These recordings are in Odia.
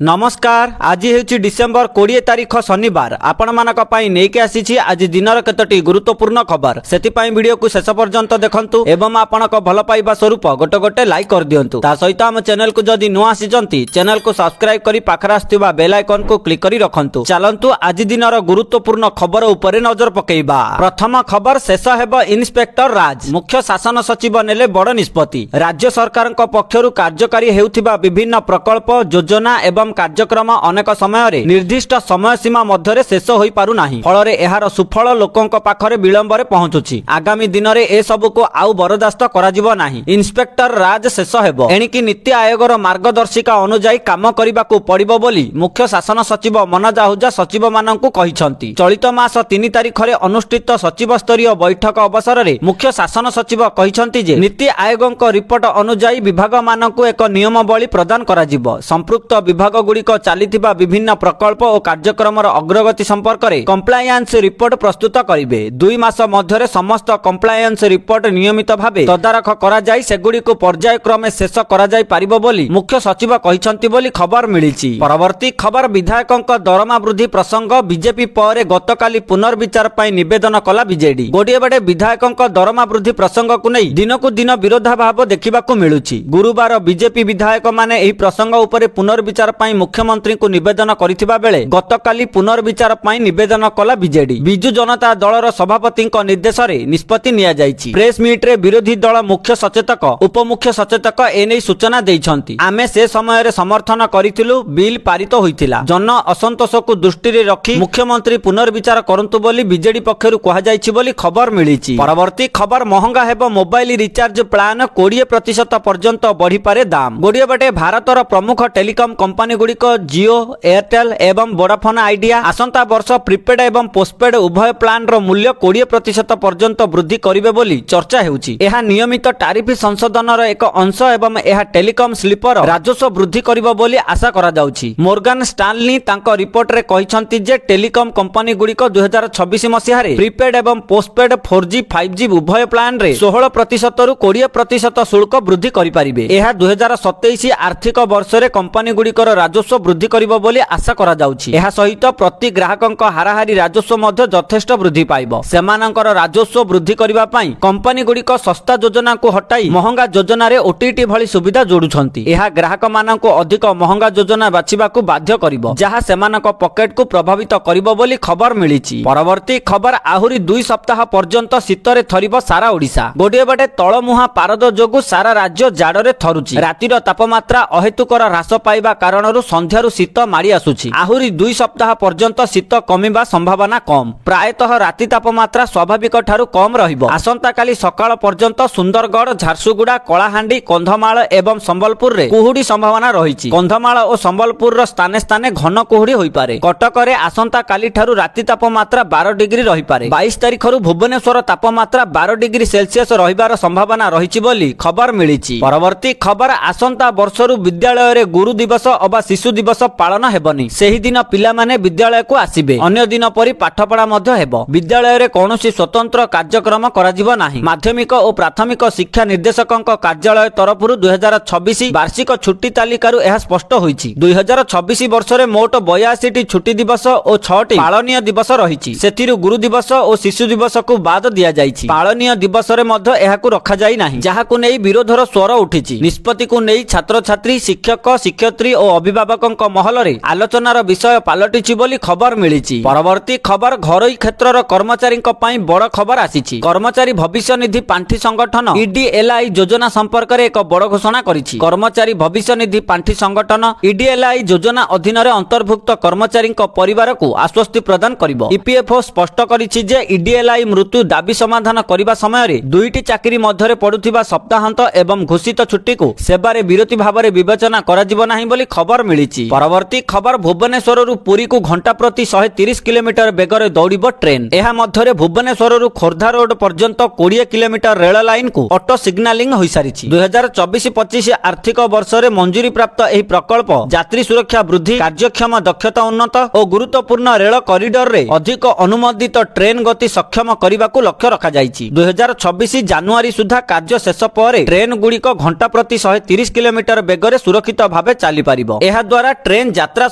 नमस्कार। आज हेउची डिसेंबर 20 तारीख शनिवार। आपण मानक पई नेकी आसीछि आज दिनर केतोटी गुरुत्वपूर्ण खबर। सेति वीडियो को शेष पर्यंत देखंतु एवं आपणक भल पाइबा स्वरूप गोटे गोटे लाइक कर दियंतु। ता सहित हम चैनल को जदि नुआ आसीचंती चैनल को सब्सक्राइब करी पाखरा आस्थिबा बेल आइकन को क्लिक करी रखंतु। चलंतु आज दिनर गुरुत्वपूर्ण खबर उपरे नजर पकेइबा। प्रथम खबर शेष हेबो इंस्पेक्टर राज। मुख्य शासन सचिव नेले बड़ निष्पत्ति। राज्य सरकारक पक्षरु कार्यकारी हेउथिबा विभिन्न प्रकल्प योजना एवं कार्यक्रम अनेक समय निर्दिष्ट समय सीमा मध्य शेष हो पारु नाही। फल एहार सुफल लोकंक पाखरे विलंबरे पहुंचुछि। आगामी दिन में ए सबु को आउ बरदास्त कराजिबो नाही। इंस्पेक्टर राज शेष हेबो। एणिकी नीति आयोगर मार्गदर्शिका अनुसार काम करिबाकू पड़िबो बोली मुख्य शासन सचिव मनोज आहुजा सचिव माननकू कहिसंती। चलित मास 3 तारिख रे अनुष्ठित सचिव स्तरीय बैठक अवसर में मुख्य शासन सचिव कहिसंती जे नीति आयोगक रिपोर्ट अनुसार विभाग माननकू एक नियमावली प्रदान कराजिबो। संपृक्त विभाग गुड़िक चलिथिबा विभिन्न प्रकल्प और कार्यक्रम अग्रगति संपर्क में कंप्लायंस रिपोर्ट प्रस्तुत करेंगे। 2 मास मध्य समस्त कंप्लायंस रिपोर्ट नियमित भाव तदारख करा जाय सेगुड़िक पर्यायक्रमे शेष करा जाय पारिबो बोली मुख्य सचिव कहिसंती बोली खबर मिलिछि। परवर्ती खबर विधायकक दरमा वृद्धि प्रसंग बीजेपी पर गतकाली पुनर्विचार पई निवेदन कला बीजेडी। गोटे बड़े विधायकक दरमा वृद्धि प्रसंग को नहीं दिनकू दिन विरोधाभाव देखा मिलुछि। गुरुवार बीजेपी विधायक माने एही प्रसंग उपरे पुनर्विचार पई मुख्यमंत्री को निवेदन करिथिबा बेले गतकाली पुनर्विचार पई निवेदन कला बीजेडी। बिजु जनता दलर सभापति निर्देश रे निष्पत्ति निया जायछि। प्रेस मीट रे विरोधी दल मुख्य सचेतक उपमुख्य सचेतक एने सूचना दैछंती। आमे से समय रे समर्थन करिथिलु बिल पारित होइथिला। जन असंतोष को दृष्टि रे रखी मुख्यमंत्री पुनर्विचार करंतु बोली बीजेडी पक्षरु कहा जायछि बोली खबर मिलिछि। परवर्ती खबर महंगा हेबो मोबाइल रिचार्ज प्लान 20% पर्यंत बढ़ी पारे दाम। गोडिए बटे भारतर प्रमुख टेलीकॉम कंपनी गुड़िक जियो एयरटेल एवं वोडाफोन आइडिया आसंता वर्ष प्रीपेड एवं पोस्टपेड उभय प्लान रो मूल्य 20% पर्यंत वृद्धि करिवे बोली चर्चा हेउछि। एहा नियमित टारिफ संशोधन रो एक अंश एवं एहा टेलीकॉम स्लीपर राजस्व वृद्धि करिवो बोली आशा करा जाउछि। मोर्गान स्टानली तांको रिपोर्ट रे कहिसंती जे टेलीकॉम कंपनी गुड़िक 2026 मसिहा रे प्रीपेड एवं पोस्टपेड 4G 5G उभय प्लान रे 16% रु 20% शुल्क वृद्धि करि पारिबे। एहा 2027 आर्थिक वर्ष रे कंपनी गुड़िकर राजस्व वृद्धि करिवो बोली आशा करा जाउछि। एहा सहित प्रति ग्राहकक हाराहारी राजस्व मध्य यथेष्ट वृद्धि पाइबो। सेमानकर राजस्व वृद्धि करिवा पई कंपनी गुड़िक सस्ता योजना को हटाई महंगा योजना रे ओटीटी भली सुविधा जोडुछंती। एहा ग्राहक माननको अधिक महंगा योजना बाछिबाकू बाध्य करिवो जहा सेमानक पॉकेट को प्रभावित करिवो बोली खबर मिलिछि। परवर्ती खबर आहुरी 2 सप्ताह पर्यंत शीतरे थरिबो सारा ओडिशा। गोडिए बटे तळमुहा पारद जोगु सारा राज्य जाडरे थरुछि। रातिर तापमात्रा अहेतुकर ह्रास पाइबा कारणरु संध्यारु शीत माड़ी आसुछि। आहुरी 2 सप्ताह पर्यंत शीत कमिबा संभावना कम। प्रायतः राति तापमात्रा स्वाभाविक ठारू कम रहिबो। आसंता काली सकाळ पर्यंत सुंदरगढ़ झारसुगुड़ा कलाहांडी कंधमाल एवं संबलपुर रे कुहुडी संभावना रहिछि। कंधमाल और संबलपुर स्थाने स्थाने घन कुहुडी होई पारे। कटक रे आसंता काली ठारू राति तापमात्रा 12 डिग्री रहि पारे। 22 तारिख रु भुवनेश्वर तापमात्रा 12 डिग्री सेल्सियस रहिबार संभावना रहिछि बोली खबर मिलिछि। परवर्ती खबर आसंता वर्षरु विद्यालय रे गुरु दिवस अबा शिशु दिवस पालन हेबनी। सेही दिन पिला माने विद्यालय को आसीबे। अन्य दिन परि पाठपढ़ा मध्य हेबो। विद्यालय रे कोनोसी स्वतंत्र कार्यक्रम कराजिबो नाही। माध्यमिक और प्राथमिक शिक्षा निर्देशकक कार्यालय तरफरु 2026 वार्षिक छुट्टी तालिकारु एहा स्पष्ट होईछि। 2026 वर्ष रे मोट 82 टी छुट्टी दिवस और 6 टी पालनीय दिवस रहिछि। सेथिरु गुरु दिवस और शिशु दिवस को बाद दिया जाइछि। पालनीय दिवस रे मध्य एहाकु रखा जाई नाही जाहाकु नै विरोधर स्वर उठिछि। निष्पत्ति को नै छात्र छात्री शिक्षक शिक्षयित्री और अभिभावकक महल रे आलोचनार विषय पालटिछि बोली खबर मिलिछि। परवर्ती खबर घरोई क्षेत्रर कर्मचारीक पई बड़ खबर आसीछि। कर्मचारी भविष्य निधि पांठी संगठन ईडीएलआई योजना संपर्क रे एक बड़ घोषणा करिछि। कर्मचारी भविष्य निधि पांठी संगठन ईडीएलआई योजना अधीन रे अंतर्भुक्त कर्मचारीक परिवार को आश्वस्ति प्रदान करिवो। ईपीएफओ स्पष्ट करिछि जे ईडीएलआई मृत्यु दाबी समाधान करिबा समय रे 2टी चाकरी मध्य रे पडुथिबा सप्ताहांत एवं घोषित छुट्टी को सेबारे विरोधी भाबरे विवेचना कराजिबो नाही बोली खबर मिलिछि। परवर्ती खबर भुवनेश्वर रु पुरी को घंटा प्रति 130 किलोमीटर बेगरे दौड़िबो ट्रेन। एहा मध्यरे भुवनेश्वर रु खोर्धा रोड पर्यंत 20 किलोमीटर रेल लाइन को ऑटो सिग्नालिंग होई सारिछि। 2024-25 आर्थिक वर्ष रे मंजूरी प्राप्त एही प्रकल्प यात्री सुरक्षा वृद्धि कार्यक्षम दक्षता उन्नत और गुरुत्वपूर्ण रेल कॉरिडोर रे अधिक अनुमोदित ट्रेन गति सक्षम करबाकू लक्ष्य रखा जाइछि। 2026 जनवरी सुधा कार्य शेष पर ट्रेन गुड़िक घंटा प्रति 130 किलोमीटर बेगरे सुरक्षित भावे चली पारिबो। ଏହା ଦ୍ୱାରା ଟ୍ରେନ୍ ଯାତ୍ରା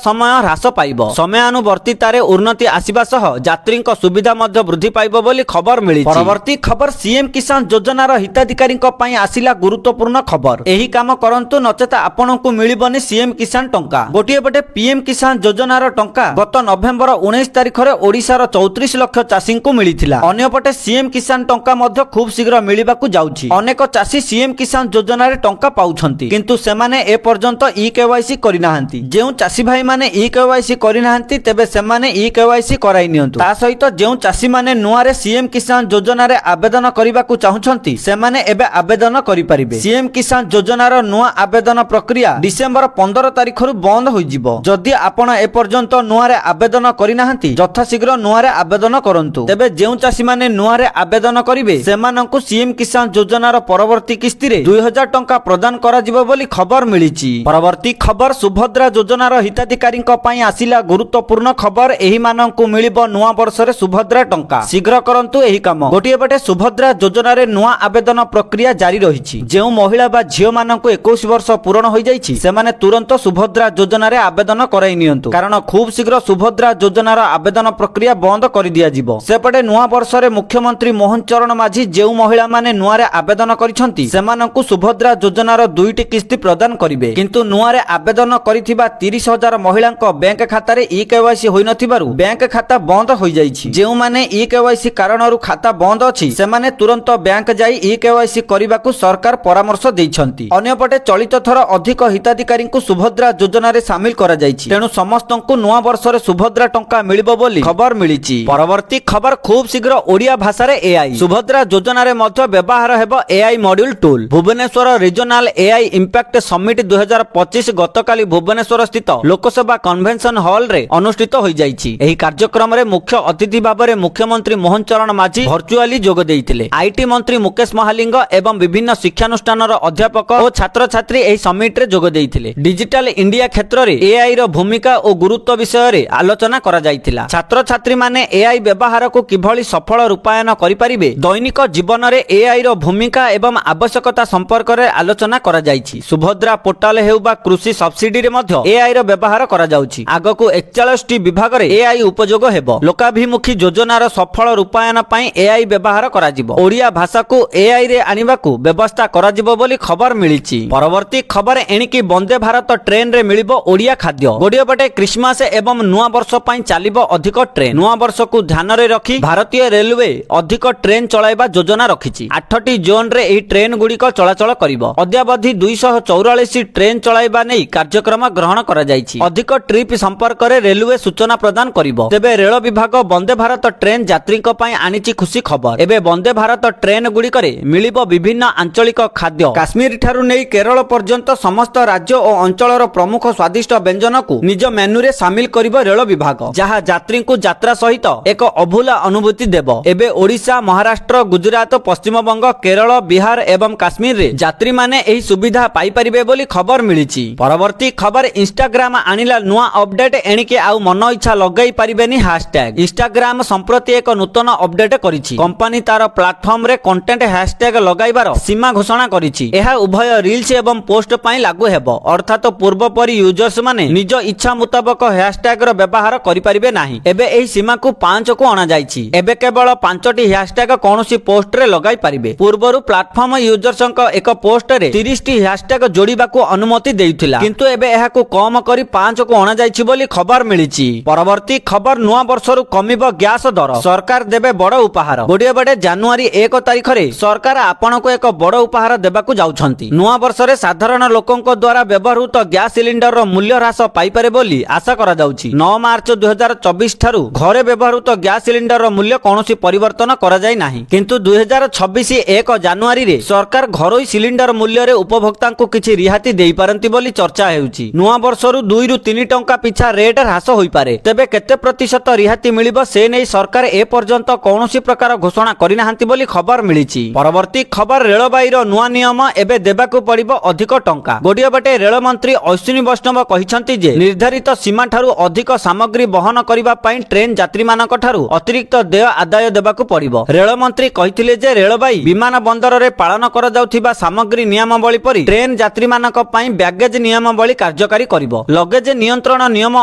ସମୟ ହ୍ରାସ ପାଇବ। ସମୟାନୁବର୍ତ୍ତିତାରେ ଉନ୍ନତି ଆସିବା ସହ ଯାତ୍ରୀଙ୍କ ସୁବିଧା ମଧ୍ୟ ବୃଦ୍ଧି ପାଇବ ବୋଲି ଖବର ମିଳିଛି। ପରବର୍ତ୍ତୀ ଖବର ସିଏମ୍ କିଷାନ ଯୋଜନାର ହିତାଧିକାରୀଙ୍କ ପାଇଁ ଆସିଲା ଗୁରୁତ୍ୱପୂର୍ଣ୍ଣ ଖବର। ଏହି କାମ କରନ୍ତୁ ନଚେତ ଆପଣଙ୍କୁ ମିଳିବନି ସିଏମ୍ କିଷାନ ଟଙ୍କା। ଗୋଟିଏ ପଟେ ପିଏମ୍ କିଷାନ ଯୋଜନାର ଟଙ୍କା ଗତ ନଭେମ୍ବର 19 ତାରିଖରେ ଓଡ଼ିଶାର 34 ଲକ୍ଷ ଚାଷୀଙ୍କୁ ମିଳିଥିଲା। ଅନ୍ୟପଟେ ସିଏମ୍ କିଷାନ ଟଙ୍କା ମଧ୍ୟ ଖୁବ୍ ଶୀଘ୍ର ମିଳିବାକୁ ଯାଉଛି। ଅନେକ ଚାଷୀ ସିଏମ୍ କିଷାନ ଯୋଜନାରେ ଟଙ୍କା ପାଉଛନ୍ତି କିନ୍ତୁ ସେମାନେ ଏପର୍ଯ୍ୟନ୍ତ ଇକେୱାଇସି କରିନାହାନ୍ତି। ଯେଉଁ ଚାଷୀ ଭାଇମାନେ ଇକେୱାଇସି କରିନାହାନ୍ତି ତେବେ ସେମାନେ ଇକେୱାଇସି କରାଇ ନିଅନ୍ତୁ। ତା ସହିତ ଯେଉଁ ଚାଷୀମାନେ ନୂଆରେ ସିଏମ୍ କିଷାନ ଯୋଜନାରେ ଆବେଦନ କରିବାକୁ ଚାହୁଁଛନ୍ତି ସେମାନେ ଏବେ ଆବେଦନ କରିପାରିବେ। ସିଏମ୍ କିଷାନ ଯୋଜନାର ନୂଆ ଆବେଦନ ପ୍ରକ୍ରିୟା ଡିସେମ୍ବର 15 ତାରିଖରୁ ବନ୍ଦ ହୋଇଯିବ। ଯଦି ଆପଣ ଏପର୍ଯ୍ୟନ୍ତ ନୂଆରେ ଆବେଦନ କରିନାହାନ୍ତି ଯଥାଶୀଘ୍ର ନୂଆରେ ଆବେଦନ କରନ୍ତୁ। ତେବେ ଯେଉଁ ଚାଷୀମାନେ ନୂଆରେ ଆବେଦନ କରିବେ ସେମାନଙ୍କୁ ସିଏମ୍ କିଷାନ ଯୋଜନାର ପରବର୍ତ୍ତୀ କିସ୍ତିରେ 2000 ଟଙ୍କା ପ୍ରଦାନ କରାଯିବ ବୋଲି ଖବର ମିଳିଛି। ପରବର୍ତ୍ତୀ ଖବର ସୁଭଦ୍ରା ଯୋଜନାର ହିତାଧିକାରୀଙ୍କ ପାଇଁ ଆସିଲା ଗୁରୁତ୍ୱପୂର୍ଣ୍ଣ ଖବର। ଏହିମାନଙ୍କୁ ମିଳିବ ନୂଆ ବର୍ଷରେ ସୁଭଦ୍ରା ଟଙ୍କା। ଶୀଘ୍ର କରନ୍ତୁ ଏହି କାମ। ଗୋଟିଏ ପଟେ ସୁଭଦ୍ରା ଯୋଜନାରେ ନୂଆ ଆବେଦନ ପ୍ରକ୍ରିୟା ଜାରି ରହିଛି। ଯେଉଁ ମହିଳା ବା ଝିଅମାନଙ୍କୁ 21 ବର୍ଷ ପୂରଣ ହୋଇଯାଇଛି ସେମାନେ ତୁରନ୍ତ ସୁଭଦ୍ରା ଯୋଜନାରେ ଆବେଦନ କରାଇ ନିଅନ୍ତୁ କାରଣ ଖୁବ୍ ଶୀଘ୍ର ସୁଭଦ୍ରା ଯୋଜନାର ଆବେଦନ ପ୍ରକ୍ରିୟା ବନ୍ଦ କରିଦିଆଯିବ। ସେପଟେ ନୂଆ ବର୍ଷରେ ମୁଖ୍ୟମନ୍ତ୍ରୀ ମୋହନ ଚରଣ ମାଝୀ ଯେଉଁ ମହିଳାମାନେ ନୂଆରେ ଆବେଦନ କରିଛନ୍ତି ସେମାନଙ୍କୁ ସୁଭଦ୍ରା ଯୋଜନାର 2ଟି କିସ୍ତି ପ୍ରଦାନ କରିବେ। କିନ୍ତୁ ନୂଆରେ ଆବେଦନ କରିଥିବା 30,000 ମହିଳାଙ୍କ ବ୍ୟାଙ୍କ ଖାତାରେ ଇକେୱାଇସି ହୋଇନଥିବାରୁ ବ୍ୟାଙ୍କ ଖାତା ବନ୍ଦ ହୋଇଯାଇଛି। ଯେଉଁମାନେ ଇକେୱାଇସି କାରଣରୁ ଖାତା ବନ୍ଦ ଅଛି ସେମାନେ ତୁରନ୍ତ ବ୍ୟାଙ୍କ ଯାଇ ଇକେୱାଇସି କରିବାକୁ ସରକାର ପରାମର୍ଶ ଦେଇଛନ୍ତି। ଅନ୍ୟପଟେ ଚଳିତ ଥର ଅଧିକ ହିତାଧିକାରୀଙ୍କୁ ସୁଭଦ୍ରା ଯୋଜନାରେ ସାମିଲ କରାଯାଇଛି। ତେଣୁ ସମସ୍ତଙ୍କୁ ନୂଆ ବର୍ଷରେ ସୁଭଦ୍ରା ଟଙ୍କା ମିଳିବ ବୋଲି ଖବର ମିଳିଛି। ପରବର୍ତ୍ତୀ ଖବର ଖୁବ୍ ଶୀଘ୍ର ଓଡ଼ିଆ ଭାଷାରେ ଏଆଇ ସୁଭଦ୍ରା ଯୋଜନାରେ ମଧ୍ୟ ବ୍ୟବହାର ହେବ AI module tool. Bhubaneswar regional AI impact summit 2025 ଗତକାଲି ଭୁବନେଶ୍ୱର ସ୍ଥିତ ଲୋକସଭା କନଭେନସନ ହଲରେ ଅନୁଷ୍ଠିତ ହୋଇଯାଇଛି। ଏହି କାର୍ଯ୍ୟକ୍ରମରେ ମୁଖ୍ୟ ଅତିଥି ଭାବରେ ମୁଖ୍ୟମନ୍ତ୍ରୀ ମୋହନ ଚରଣ ମାଝୀ ଭର୍ଚୁଆଲି ଯୋଗ ଦେଇଥିଲେ। ଆଇଟି ମନ୍ତ୍ରୀ ମୁକେଶ ମହାଲିଙ୍ଗ ଏବଂ ବିଭିନ୍ନ ଶିକ୍ଷାନୁଷ୍ଠାନର ଅଧ୍ୟାପକ ଓ ଛାତ୍ରଛାତ୍ରୀ ଏହି ସମିଟ୍ରେ ଯୋଗ ଦେଇଥିଲେ। ଡିଜିଟାଲ ଇଣ୍ଡିଆ କ୍ଷେତ୍ରରେ ଏଆଇ ର ଭୂମିକା ଓ ଗୁରୁତ୍ୱ ବିଷୟରେ ଆଲୋଚନା କରାଯାଇଥିଲା। ଛାତ୍ରଛାତ୍ରୀମାନେ ଏଆଇ ବ୍ୟବହାରକୁ କିଭଳି ସଫଳ ରୂପାୟନ କରିପାରିବେ ଦୈନିକ ଜୀବନରେ ଏଆଇ ର ଭୂମିକା ଏବଂ ଆବଶ୍ୟକତା ସମ୍ପର୍କରେ ଆଲୋଚନା କରାଯାଇଛି। ସୁଭଦ୍ରା ପୋର୍ଟାଲ ହେଉ ବା କୃଷି ସବସିଡିରେ ମଧ୍ୟ ଏଆଇ ର ବ୍ୟବହାର କରାଯାଉଛି। ଆଗକୁ 41ଟି ବିଭାଗରେ ଏଆଇ ଉପଯୋଗ ହେବ। ଲୋକାଭିମୁଖୀ ଯୋଜନାର ସଫଳ ରୂପାୟନ ପାଇଁ ଏଆଇ ବ୍ୟବହାର କରାଯିବ। ଓଡ଼ିଆ ଭାଷାକୁ ଏଆଇ ରେ ଆଣିବାକୁ ବ୍ୟବସ୍ଥା କରାଯିବ ବୋଲି ଖବର ମିଳିଛି। ପରବର୍ତ୍ତୀ ଖବର ଏଣିକି ବନ୍ଦେ ଭାରତ ଟ୍ରେନରେ ମିଳିବ ଓଡ଼ିଆ ଖାଦ୍ୟ। ଗୋଟିଏ ପଟେ ଖ୍ରୀଷ୍ଟମାସ ଏବଂ ନୂଆ ବର୍ଷ ପାଇଁ ଚାଲିବ ଅଧିକ ଟ୍ରେନ। ନୂଆ ବର୍ଷକୁ ଧ୍ୟାନରେ ରଖି ଭାରତୀୟ ରେଲୱେ ଅଧିକ ଟ୍ରେନ ଚଳାଇବା ଯୋଜନା ରଖିଛି। 8ଟି ଜୋନରେ ଏହି ଟ୍ରେନ ଗୁଡ଼ିକ ଚଳାଚଳ କରିବ। ଅଦ୍ୟାବଧି 244 ଟ୍ରେନ ଚଳାଇବା ନେଇ କାର୍ଯ୍ୟକ୍ରମ ଗ୍ରହଣ କରାଯାଇଛି। ଅଧିକ ଟ୍ରିପ୍ ସମ୍ପର୍କରେ ରେଲୱେ ସୂଚନା ପ୍ରଦାନ କରିବ। ତେବେ ରେଳ ବିଭାଗ ବନ୍ଦେ ଭାରତ ଟ୍ରେନ ଯାତ୍ରୀଙ୍କ ପାଇଁ ଆଣିଛି ଖୁସି ଖବର। ଏବେ ବନ୍ଦେ ଭାରତ ଟ୍ରେନ ଗୁଡ଼ିକରେ ମିଳିବ ବିଭିନ୍ନ ଆଞ୍ଚଳିକ ଖାଦ୍ୟ। କାଶ୍ମୀର ଠାରୁ ନେଇ କେରଳ ପର୍ଯ୍ୟନ୍ତ ସମସ୍ତ ରାଜ୍ୟ ଓ ଅଞ୍ଚଳର ପ୍ରମୁଖ ସ୍ୱାଦିଷ୍ଟ ବ୍ୟଞ୍ଜନକୁ ନିଜ ମେନୁରେ ସାମିଲ କରିବ ରେଳ ବିଭାଗ ଯାହା ଯାତ୍ରୀଙ୍କୁ ଯାତ୍ରା ସହିତ ଏକ ଅଭୁଲା ଅନୁଭୂତି ଦେବ। ଏବେ ଓଡ଼ିଶା, ମହାରାଷ୍ଟ୍ର, ଗୁଜରାଟ, ପଶ୍ଚିମବଙ୍ଗ, କେରଳ, ବିହାର ଏବଂ କାଶ୍ମୀରରେ ଯାତ୍ରୀମାନେ ଏହି ସୁବିଧା ପାଇପାରିବେ ବୋଲି ଖବର ମିଳିଛି। ପରବର୍ତ୍ତୀ ଖବର ଇନଷ୍ଟାଗ୍ରାମ ଆଣିଲା ନୂଆ ଅପଡେଟ। ଏଣିକି ଆଉ ମନ ଇଚ୍ଛା ଲଗାଇ ପାରିବେନି ହ୍ୟାଶଟ୍ୟାଗ। ଇନଷ୍ଟାଗ୍ରାମ ସମ୍ପ୍ରତି ଏକ ନୂତନ ଅପଡେଟ କରିଛି। କମ୍ପାନୀ ତାର ପ୍ଲାଟଫର୍ମରେ କଣ୍ଟେଣ୍ଟ ହ୍ୟାଶଟ୍ୟାଗ ଲଗାଇବାର ସୀମା ଘୋଷଣା କରିଛି। ଏହା ଉଭୟ ରିଲ୍ସ ଏବଂ ପୋଷ୍ଟ ପାଇଁ ଲାଗୁ ହେବ। ଅର୍ଥାତ୍ ପୂର୍ବପରି ୟୁଜର୍ସ ମାନେ ନିଜ ଇଚ୍ଛା ମୁତାବକ ହ୍ୟାଶଟ୍ୟାଗର ବ୍ୟବହାର କରିପାରିବେ ନାହିଁ। ଏବେ ଏହି ସୀମାକୁ 5କୁ ଅଣାଯାଇଛି। ଏବେ କେବଳ 5ଟି ହ୍ୟାଶଟ୍ୟାଗ କୌଣସି ପୋଷ୍ଟରେ ଲଗାଇ ପାରିବେ। ପୂର୍ବରୁ ପ୍ଲାଟଫର୍ମ ୟୁଜର୍ସଙ୍କ ଏକ ପୋଷ୍ଟରେ 30ଟି ହ୍ୟାଶଟ୍ୟାଗ ଯୋଡ଼ିବାକୁ ଅନୁମତି ଦେଉଥିଲା କିନ୍ତୁ ଏବେ ଏହାକୁ କମ କରି 5କୁ ଅଣାଯାଇଛି ବୋଲି ଖବର ମିଳିଛି। ପରବର୍ତ୍ତୀ ଖବର ନୂଆ ବର୍ଷରୁ କମିବ ଗ୍ୟାସ ଦର। ସରକାର ଦେବେ ବଡ଼ ଉପହାର। ଗୋଟିଏ ପଟେ ଜାନୁଆରୀ 1 ତାରିଖରେ ସରକାର ଆପଣଙ୍କୁ ଏକ ବଡ଼ ଉପହାର ଦେବାକୁ ଯାଉଛନ୍ତି। ନୂଆ ବର୍ଷରେ ସାଧାରଣ ଲୋକଙ୍କ ଦ୍ୱାରା ବ୍ୟବହୃତ ଗ୍ୟାସ ସିଲିଣ୍ଡରର ମୂଲ୍ୟ ହ୍ରାସ ପାଇପାରେ ବୋଲି ଆଶା କରାଯାଉଛି। 9 ମାର୍ଚ୍ଚ 2024 ଠାରୁ ଘରେ ବ୍ୟବହୃତ ଗ୍ୟାସ ସିଲିଣ୍ଡରର ମୂଲ୍ୟ କୌଣସି ପରିବର୍ତ୍ତନ କରାଯାଇ ନାହିଁ। କିନ୍ତୁ 2026 1 ଜାନୁଆରୀରେ ସରକାର ଘରୋଇ ସିଲିଣ୍ଡର ମୂଲ୍ୟରେ ଉପଭୋକ୍ତାଙ୍କୁ କିଛି ରିହାତି ଦେଇପାରନ୍ତି ବୋଲି ଚର୍ଚ୍ଚା ହେଉଛି। ନୂଆ ବର୍ଷରୁ 2 ରୁ 3 ଟଙ୍କା ପିଛା ରେଟ୍ ହ୍ରାସ ହୋଇପାରେ। ତେବେ କେତେ ପ୍ରତିଶତ ରିହାତି ମିଳିବ ସେ ନେଇ ସରକାର ଏପର୍ଯ୍ୟନ୍ତ କୌଣସି ପ୍ରକାର ଘୋଷଣା କରିନାହାନ୍ତି ବୋଲି ଖବର ମିଳିଛି। ପରବର୍ତ୍ତୀ ଖବର ରେଳବାଇର ନୂଆ ନିୟମ। ଏବେ ଦେବାକୁ ପଡ଼ିବ ଅଧିକ ଟଙ୍କା। ଗୋଟିଏ ପଟେ ରେଳମନ୍ତ୍ରୀ ଅଶ୍ୱିନୀ ବୈଷ୍ଣବ କହିଛନ୍ତି ଯେ ନିର୍ଦ୍ଧାରିତ ସୀମା ଠାରୁ ଅଧିକ ସାମଗ୍ରୀ ବହନ କରିବା ପାଇଁ ଟ୍ରେନ ଯାତ୍ରୀମାନଙ୍କ ଠାରୁ ଅତିରିକ୍ତ ଦେୟ ଆଦାୟ ଦେବାକୁ ପଡ଼ିବ। ରେଳମନ୍ତ୍ରୀ କହିଥିଲେ ଯେ ରେଳବାଇ ବିମାନ ବନ୍ଦରରେ ପାଳନ କରାଯାଉଥିବା ସାମଗ୍ରୀ ନିୟମାବଳୀ ପରି ଟ୍ରେନ ଯାତ୍ରୀମାନଙ୍କ ପାଇଁ ବ୍ୟାଗେଜ ନିୟମାବଳୀ କାର୍ଯ୍ୟକାରୀ କରିବ। ଲଗେଜ ନିୟନ୍ତ୍ରଣ ନିୟମ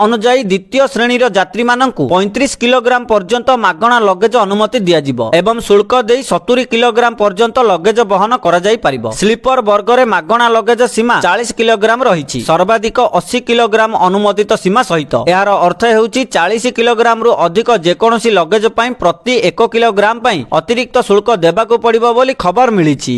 ଅନୁଯାୟୀ ଦ୍ୱିତୀୟ ଶ୍ରେଣୀର ଯାତ୍ରୀମାନଙ୍କୁ 35 କିଲୋଗ୍ରାମ ପର୍ଯ୍ୟନ୍ତ ମାଗଣା ଲଗେଜ ଅନୁମତି ଦିଆଯିବ ଏବଂ ଶୁଳ୍କ ଦେଇ 70 କିଲୋଗ୍ରାମ ପର୍ଯ୍ୟନ୍ତ ଲଗେଜ ବହନ କରାଯାଇ ପାରିବ। ସ୍ଲିପର ବର୍ଗରେ ମାଗଣା ଲଗେଜ ସୀମା 40 କିଲୋଗ୍ରାମ ରହିଛି, ସର୍ବାଧିକ 80 କିଲୋଗ୍ରାମ ଅନୁମୋଦିତ ସୀମା ସହିତ। ଏହାର ଅର୍ଥ ହେଉଛି 40 କିଲୋଗ୍ରାମରୁ ଅଧିକ ଯେକୌଣସି ଲଗେଜ ପାଇଁ ପ୍ରତି 1 କିଲୋଗ୍ରାମ ପାଇଁ ଅତିରିକ୍ତ ଶୁଳ୍କ ଦେବାକୁ ପଡ଼ିବ ବୋଲି ଖବର ମିଳିଛି।